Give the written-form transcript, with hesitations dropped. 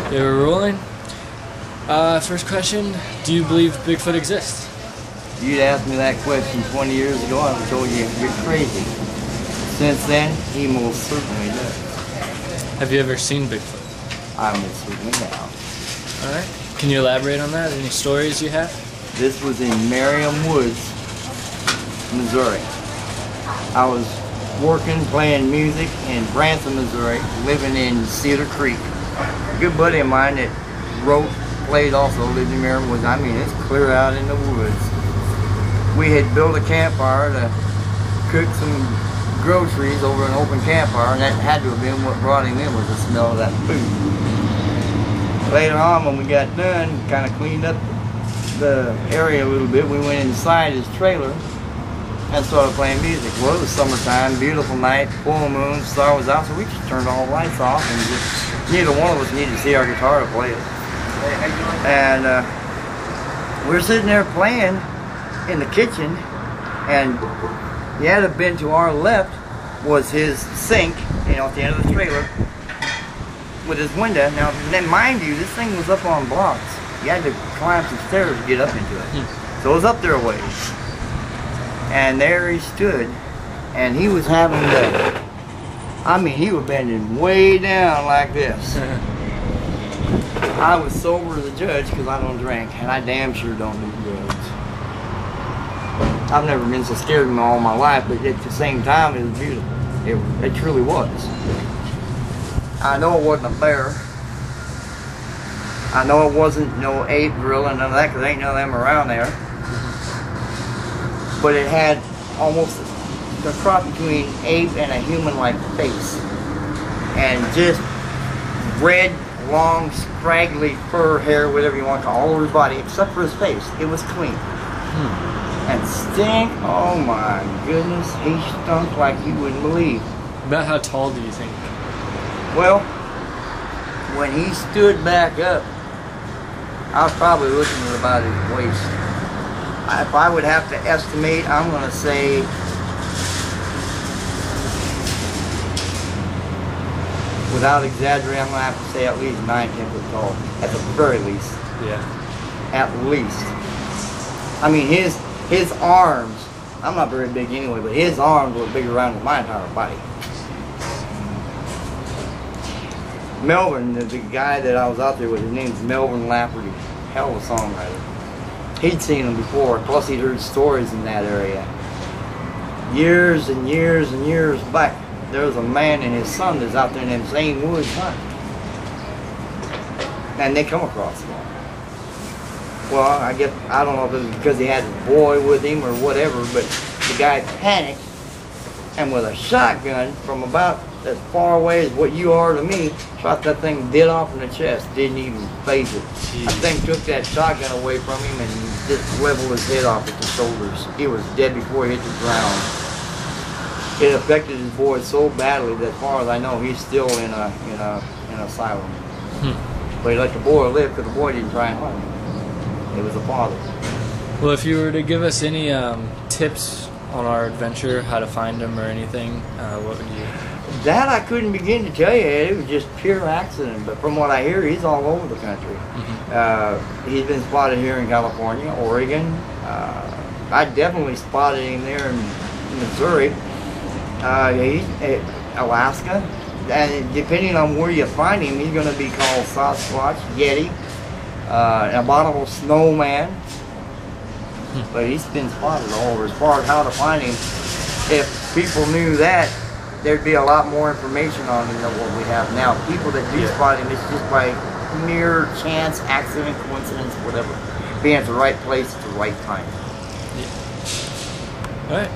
Okay, we're rolling. First question, do you believe Bigfoot exists? You'd asked me that question 20 years ago, I would have told you you're crazy. Since then, he most certainly does. Have you ever seen Bigfoot? I most certainly have. Alright. Can you elaborate on that? Any stories you have? This was in Merriam Woods, Missouri. I was working, playing music in Branson, Missouri, living in Cedar Creek. A good buddy of mine that wrote, played also, lived in Merriam Woods. I mean, it's clear out in the woods. We had built a campfire to cook some groceries over an open campfire, and that had to have been what brought him in, was the smell of that food. Later on, when we got done, kind of cleaned up the area a little bit, we went inside his trailer and started playing music. Well, it was summertime, beautiful night, full moon, star was out, so we just turned all the lights off, and just, neither one of us needed to see our guitar to play it. And we were sitting there playing in the kitchen, and you had to have been to our left was his sink, you know, at the end of the trailer, with his window. Now, then mind you, this thing was up on blocks. You had to climb some stairs to get up into it. So it was up there a ways. And there he stood, and he was having the, I mean, he was bending way down like this. I was sober as a judge because I don't drink, and I damn sure don't do drugs. I've never been so scared in all my life, but at the same time, it was beautiful. It truly was. I know it wasn't a bear. I know it wasn't no ape, gorilla, none of that, because ain't none of them around there. But it had almost a cross between ape and a human-like face. And just red, long, scraggly fur, hair, whatever you want to call it, all over his body, except for his face. It was clean. And stink, oh my goodness, he stunk like you wouldn't believe. About how tall do you think? Well, when he stood back up, I was probably looking at about his waist. If I would have to estimate, I'm going to say without exaggerating, I'm going to have to say at least 9-10 foot tall, at the very least. Yeah. At least. I mean, his arms, I'm not very big anyway, but his arms were bigger around than my entire body. Melvin, the guy that I was out there with, his name's Melvin Lafferty, hell of a songwriter. He'd seen him before, plus he'd heard stories in that area. Years and years and years back, there was a man and his son that's out there in them same woods hunting. And they come across him. Well, I don't know if it was because he had a boy with him or whatever, but the guy panicked and with a shotgun from about as far away as what you are to me, shot that thing dead off in the chest, didn't even phase it. That thing took that shotgun away from him and just leveled his head off at the shoulders. He was dead before he hit the ground. It affected his boy so badly that as far as I know, he's still in an asylum. But he let the boy live because the boy didn't try and hunt him. It was the father. Well, if you were to give us any tips on our adventure, how to find him or anything, what would you... That I couldn't begin to tell you. It was just pure accident. But from what I hear, he's all over the country. He's been spotted here in California, Oregon. I definitely spotted him there in Missouri. Alaska. And depending on where you find him, he's going to be called Sasquatch, Yeti, an abominable snowman. But he's been spotted all over. As far as how to find him, if people knew that, there'd be a lot more information on him than what we have now. People that do spot him, it's just by mere chance, accident, coincidence, whatever. Being at the right place at the right time. All right.